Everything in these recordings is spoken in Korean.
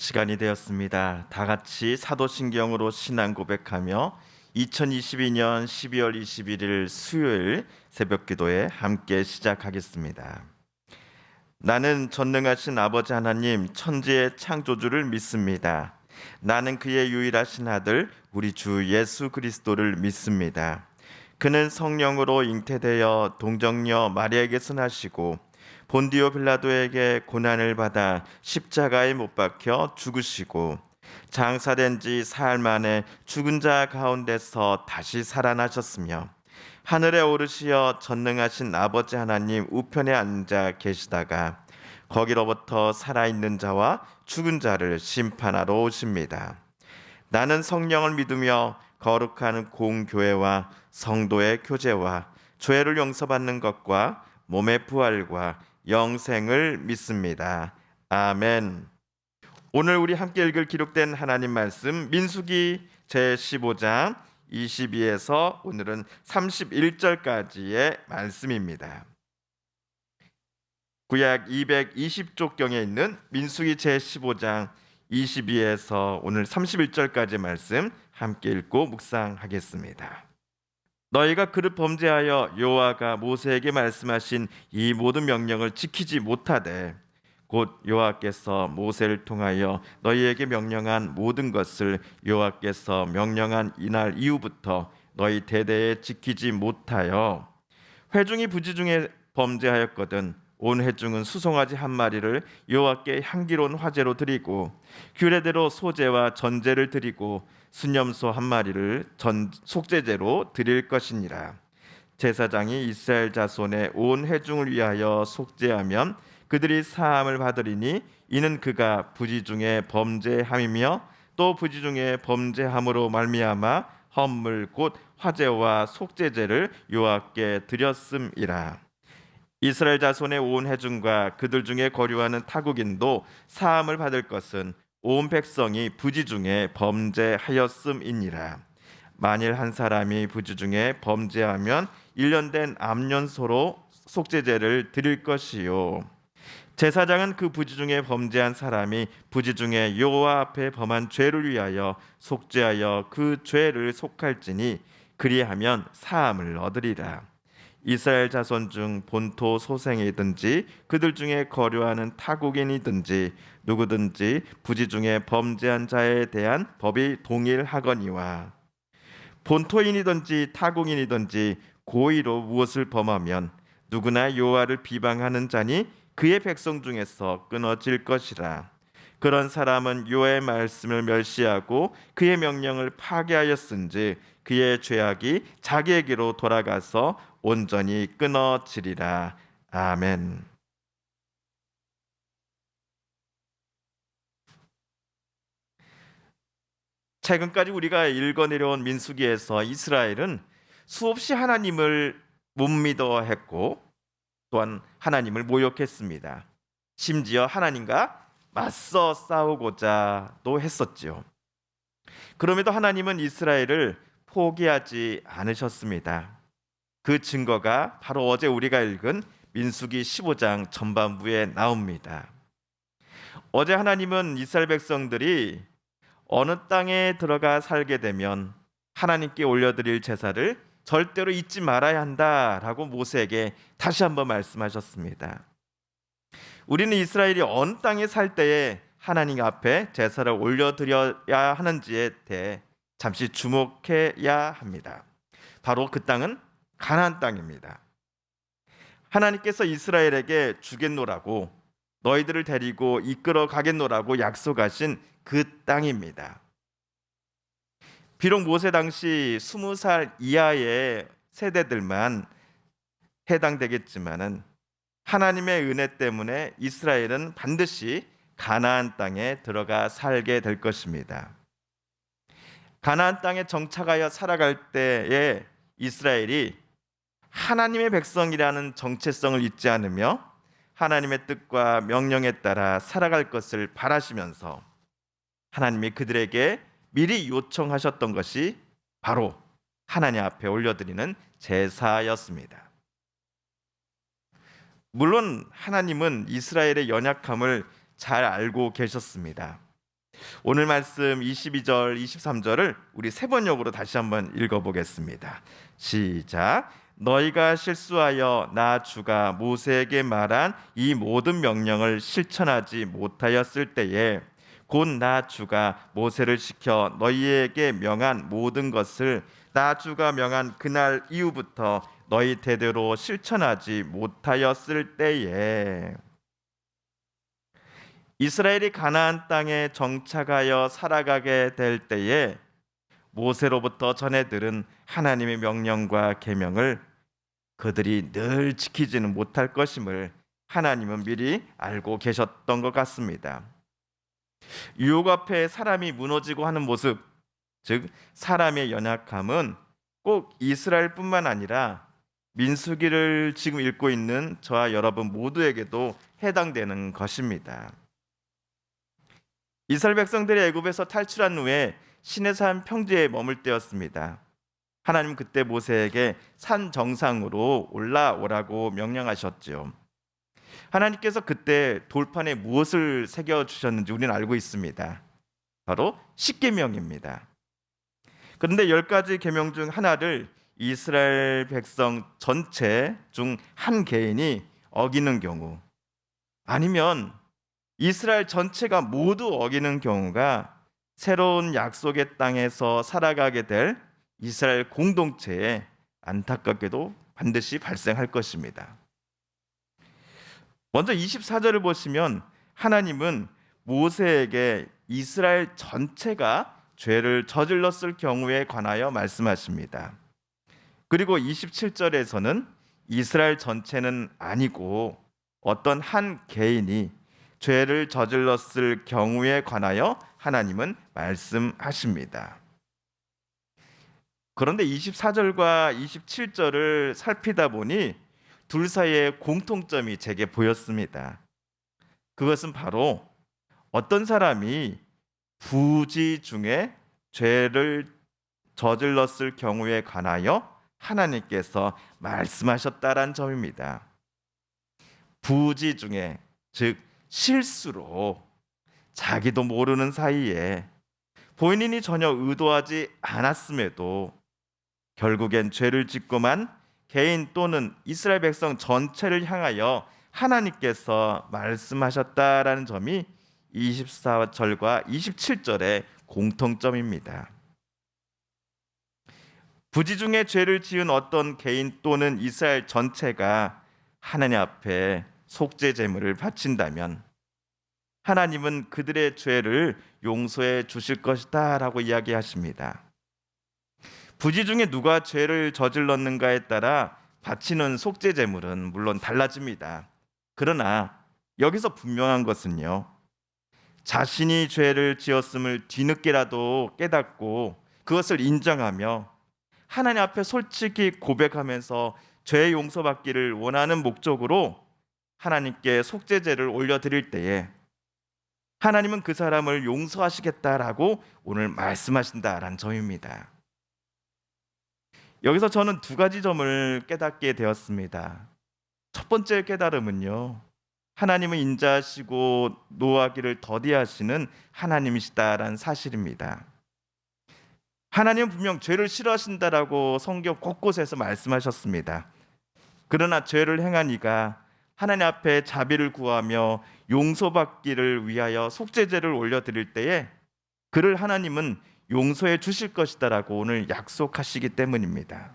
시간이 되었습니다. 다 같이 사도신경으로 신앙 고백하며 2022년 12월 21일 수요일 새벽 기도에 함께 시작하겠습니다. 나는 전능하신 아버지 하나님 천지의 창조주를 믿습니다. 나는 그의 유일하신 아들 우리 주 예수 그리스도를 믿습니다. 그는 성령으로 잉태되어 동정녀 마리아에게서 나시고 본디오 빌라도에게 고난을 받아 십자가에 못 박혀 죽으시고 장사된 지 사흘 만에 죽은 자 가운데서 다시 살아나셨으며 하늘에 오르시어 전능하신 아버지 하나님 우편에 앉아 계시다가 거기로부터 살아있는 자와 죽은 자를 심판하러 오십니다. 나는 성령을 믿으며 거룩한 공교회와 성도의 교제와 죄를 용서받는 것과 몸의 부활과 영생을 믿습니다. 아멘. 오늘 우리 함께 읽을 기록된 하나님 말씀 민수기 제15장 22에서 오늘은 31절까지의 말씀입니다. 구약 220쪽경에 있는 민수기 제15장 22에서 오늘 31절까지 말씀 함께 읽고 묵상하겠습니다. 너희가 그릇 범죄하여 여호와가 모세에게 말씀하신 이 모든 명령을 지키지 못하되 곧 여호와께서 모세를 통하여 너희에게 명령한 모든 것을 여호와께서 명령한 이날 이후부터 너희 대대에 지키지 못하여 회중이 부지 중에 범죄하였거든 온 회중은 수송아지 한 마리를 여호와께 향기로운 화제로 드리고 규례대로 소제와 전제를 드리고 순염소 한 마리를 속죄제로 드릴 것이니라. 제사장이 이스라엘 자손의 온 회중을 위하여 속죄하면 그들이 사함을 받으리니 이는 그가 부지 중에 범죄함이며 또 부지 중에 범죄함으로 말미암아 헌물 곧 화제와 속죄제를 여호와께 드렸음이라. 이스라엘 자손의 온 회중과 그들 중에 거류하는 타국인도 사함을 받을 것은 온 백성이 부지 중에 범죄하였음이니라. 만일 한 사람이 부지 중에 범죄하면 1년 된 암년소로 속죄제를 드릴 것이요 제사장은 그 부지 중에 범죄한 사람이 부지 중에 여호와 앞에 범한 죄를 위하여 속죄하여 그 죄를 속할지니 그리하면 사함을 얻으리라. 이스라엘 자손 중 본토 소생이든지 그들 중에 거류하는 타국인이든지 누구든지 부지 중에 범죄한 자에 대한 법이 동일하거니와 본토인이든지 타국인이든지 고의로 무엇을 범하면 누구나 여호와를 비방하는 자니 그의 백성 중에서 끊어질 것이라. 그런 사람은 여호와의 말씀을 멸시하고 그의 명령을 파괴하였은지 그의 죄악이 자기에게로 돌아가서 온전히 끊어지리라. 아멘. 최근까지 우리가 읽어내려온 민수기에서 이스라엘은 수없이 하나님을 못 믿어 했고 또한 하나님을 모욕했습니다. 심지어 하나님과 맞서 싸우고자도 했었죠. 그럼에도 하나님은 이스라엘을 포기하지 않으셨습니다. 그 증거가 바로 어제 우리가 읽은 민수기 15장 전반부에 나옵니다. 어제 하나님은 이스라엘 백성들이 어느 땅에 들어가 살게 되면 하나님께 올려드릴 제사를 절대로 잊지 말아야 한다라고 모세에게 다시 한번 말씀하셨습니다. 우리는 이스라엘이 어느 땅에 살 때에 하나님 앞에 제사를 올려드려야 하는지에 대해 잠시 주목해야 합니다. 바로 그 땅은 가나안 땅입니다. 하나님께서 이스라엘에게 주겠노라고 너희들을 데리고 이끌어 가겠노라고 약속하신 그 땅입니다. 비록 모세 당시 20살 이하의 세대들만 해당되겠지만은 하나님의 은혜 때문에 이스라엘은 반드시 가나안 땅에 들어가 살게 될 것입니다. 가나안 땅에 정착하여 살아갈 때에 이스라엘이 하나님의 백성이라는 정체성을 잊지 않으며 하나님의 뜻과 명령에 따라 살아갈 것을 바라시면서 하나님이 그들에게 미리 요청하셨던 것이 바로 하나님 앞에 올려드리는 제사였습니다. 물론 하나님은 이스라엘의 연약함을 잘 알고 계셨습니다. 오늘 말씀 22절, 23절을 우리 세 번역으로 다시 한번 읽어보겠습니다. 시작. 너희가 실수하여 나 주가 모세에게 말한 이 모든 명령을 실천하지 못하였을 때에 곧 나 주가 모세를 시켜 너희에게 명한 모든 것을 나 주가 명한 그날 이후부터 너희 대대로 실천하지 못하였을 때에 이스라엘이 가나안 땅에 정착하여 살아가게 될 때에 모세로부터 전해 들은 하나님의 명령과 계명을 그들이 늘 지키지는 못할 것임을 하나님은 미리 알고 계셨던 것 같습니다. 유혹 앞에 사람이 무너지고 하는 모습, 즉 사람의 연약함은 꼭 이스라엘뿐만 아니라 민수기를 지금 읽고 있는 저와 여러분 모두에게도 해당되는 것입니다. 이스라엘 백성들이 애굽에서 탈출한 후에 시내산 평지에 머물 때였습니다. 하나님 그때 모세에게 산 정상으로 올라오라고 명령하셨지요. 하나님께서 그때 돌판에 무엇을 새겨 주셨는지 우리는 알고 있습니다. 바로 십계명입니다. 그런데 10가지 계명 중 하나를 이스라엘 백성 전체 중 한 개인이 어기는 경우, 아니면 이스라엘 전체가 모두 어기는 경우가 새로운 약속의 땅에서 살아가게 될 이스라엘 공동체에 안타깝게도 반드시 발생할 것입니다. 먼저 24절을 보시면 하나님은 모세에게 이스라엘 전체가 죄를 저질렀을 경우에 관하여 말씀하십니다. 그리고 27절에서는 이스라엘 전체는 아니고 어떤 한 개인이 죄를 저질렀을 경우에 관하여 하나님은 말씀하십니다. 그런데 24절과 27절을 살피다 보니 둘 사이에 공통점이 제게 보였습니다. 그것은 바로 어떤 사람이 부지 중에 죄를 저질렀을 경우에 관하여 하나님께서 말씀하셨다라는 점입니다. 부지 중에, 즉 실수로 자기도 모르는 사이에 본인이 전혀 의도하지 않았음에도 결국엔 죄를 짓고만 개인 또는 이스라엘 백성 전체를 향하여 하나님께서 말씀하셨다라는 점이 24절과 27절의 공통점입니다. 부지 중에 죄를 지은 어떤 개인 또는 이스라엘 전체가 하나님 앞에 속죄 제물을 바친다면 하나님은 그들의 죄를 용서해 주실 것이다 라고 이야기하십니다. 부지 중에 누가 죄를 저질렀는가에 따라 바치는 속죄 제물은 물론 달라집니다. 그러나 여기서 분명한 것은요, 자신이 죄를 지었음을 뒤늦게라도 깨닫고 그것을 인정하며 하나님 앞에 솔직히 고백하면서 죄 용서받기를 원하는 목적으로 하나님께 속죄제를 올려드릴 때에 하나님은 그 사람을 용서하시겠다라고 오늘 말씀하신다라는 점입니다. 여기서 저는 두 가지 점을 깨닫게 되었습니다. 첫 번째 깨달음은요, 하나님은 인자하시고 노하기를 더디하시는 하나님이시다라는 사실입니다. 하나님은 분명 죄를 싫어하신다라고 성경 곳곳에서 말씀하셨습니다. 그러나 죄를 행한 이가 하나님 앞에 자비를 구하며 용서받기를 위하여 속죄제를 올려드릴 때에 그를 하나님은 용서해 주실 것이다라고 오늘 약속하시기 때문입니다.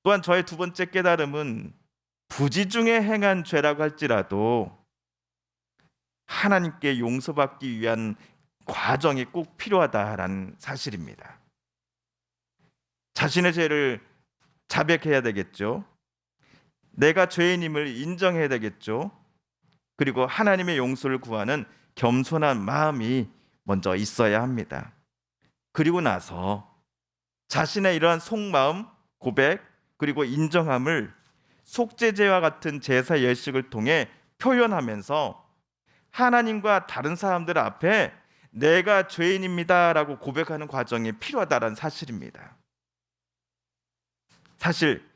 또한 저의 두 번째 깨달음은 부지 중에 행한 죄라고 할지라도 하나님께 용서받기 위한 과정이 꼭 필요하다라는 사실입니다. 자신의 죄를 자백해야 되겠죠. 내가 죄인임을 인정해야 되겠죠. 그리고 하나님의 용서를 구하는 겸손한 마음이 먼저 있어야 합니다. 그리고 나서 자신의 이러한 속마음, 고백, 그리고 인정함을 속죄제와 같은 제사 예식을 통해 표현하면서 하나님과 다른 사람들 앞에 내가 죄인입니다라고 고백하는 과정이 필요하다는 사실입니다. 사실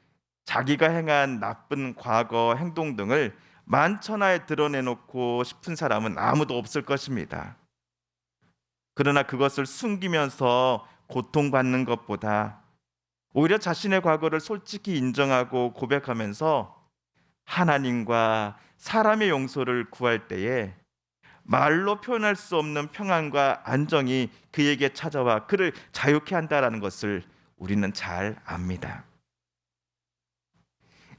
자기가 행한 나쁜 과거 행동 등을 만천하에 드러내놓고 싶은 사람은 아무도 없을 것입니다. 그러나 그것을 숨기면서 고통받는 것보다 오히려 자신의 과거를 솔직히 인정하고 고백하면서 하나님과 사람의 용서를 구할 때에 말로 표현할 수 없는 평안과 안정이 그에게 찾아와 그를 자유케 한다라는 것을 우리는 잘 압니다.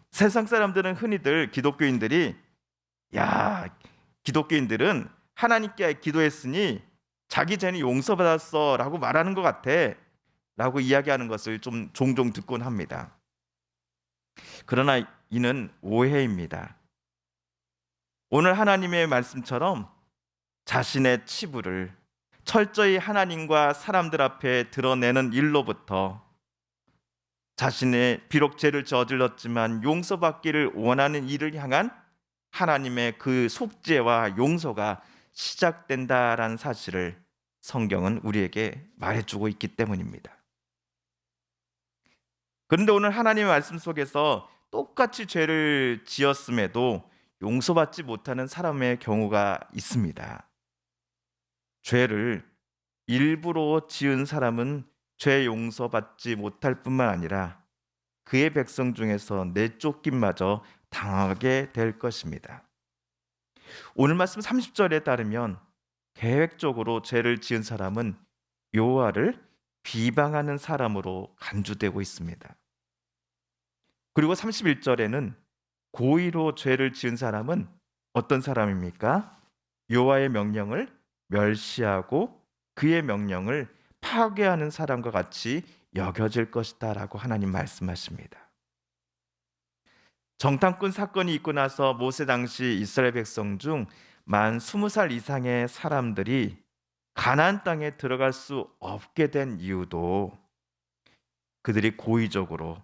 세상 사람들은 흔히들 기독교인들이 야, 기독교인들은 하나님께 기도했으니 자기 죄는 용서받았어라고 말하는 것 같아라고 이야기하는 것을 좀 종종 듣곤 합니다. 그러나 이는 오해입니다. 오늘 하나님의 말씀처럼 자신의 치부를 철저히 하나님과 사람들 앞에 드러내는 일로부터 자신의 비록 죄를 저질렀지만 용서받기를 원하는 일을 향한 하나님의 그 속죄와 용서가 시작된다라는 사실을 성경은 우리에게 말해주고 있기 때문입니다. 그런데 오늘 하나님의 말씀 속에서 똑같이 죄를 지었음에도 용서받지 못하는 사람의 경우가 있습니다. 죄를 일부러 지은 사람은 죄 용서받지 못할 뿐만 아니라 그의 백성 중에서 내쫓김마저 당하게 될 것입니다. 오늘 말씀 30절에 따르면 계획적으로 죄를 지은 사람은 여호와를 비방하는 사람으로 간주되고 있습니다. 그리고 31절에는 고의로 죄를 지은 사람은 어떤 사람입니까? 여호와의 명령을 멸시하고 그의 명령을 파괴하는 사람과 같이 여겨질 것이다 라고 하나님 말씀하십니다. 정탐꾼 사건이 있고 나서 모세 당시 이스라엘 백성 중 만 20살 이상의 사람들이 가나안 땅에 들어갈 수 없게 된 이유도 그들이 고의적으로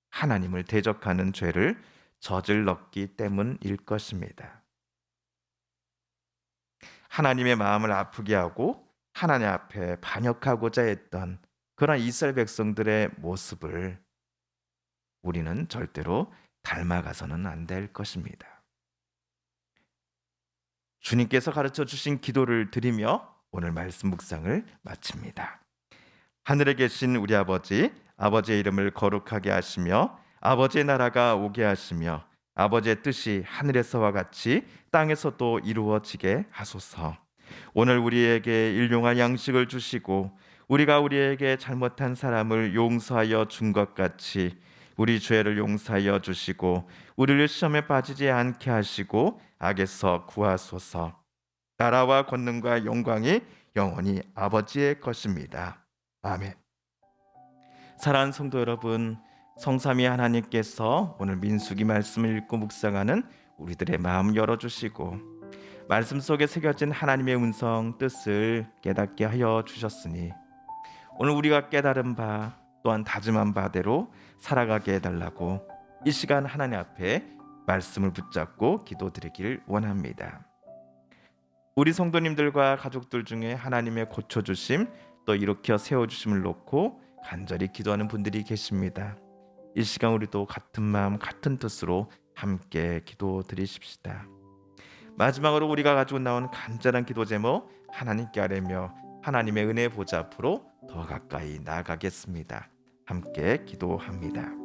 하나님을 대적하는 죄를 저질렀기 때문일 것입니다. 하나님의 마음을 아프게 하고 하나님 앞에 반역하고자 했던 그런 이스라엘 백성들의 모습을 우리는 절대로 닮아가서는 안 될 것입니다. 주님께서 가르쳐 주신 기도를 드리며 오늘 말씀 묵상을 마칩니다. 하늘에 계신 우리 아버지, 아버지의 이름을 거룩하게 하시며 아버지의 나라가 오게 하시며 아버지의 뜻이 하늘에서와 같이 땅에서도 이루어지게 하소서. 오늘 우리에게 일용할 양식을 주시고 우리가 우리에게 잘못한 사람을 용서하여 준 것 같이 우리 죄를 용서하여 주시고 우리를 시험에 빠지지 않게 하시고 악에서 구하소서. 나라와 권능과 영광이 영원히 아버지의 것입니다. 아멘. 사랑하는 성도 여러분, 성삼위 하나님께서 오늘 민수기 말씀을 읽고 묵상하는 우리들의 마음 열어주시고 말씀 속에 새겨진 하나님의 음성 뜻을 깨닫게 하여 주셨으니 오늘 우리가 깨달은 바 또한 다짐한 바대로 살아가게 해달라고 이 시간 하나님 앞에 말씀을 붙잡고 기도드리길 원합니다. 우리 성도님들과 가족들 중에 하나님의 고쳐주심 또 일으켜 세워주심을 놓고 간절히 기도하는 분들이 계십니다. 이 시간 우리도 같은 마음 같은 뜻으로 함께 기도드리십시다. 마지막으로 우리가 가지고 나온 간절한 기도 제목 하나님께 아뢰며 하나님의 은혜 보좌 앞으로 더 가까이 나아가겠습니다. 함께 기도합니다.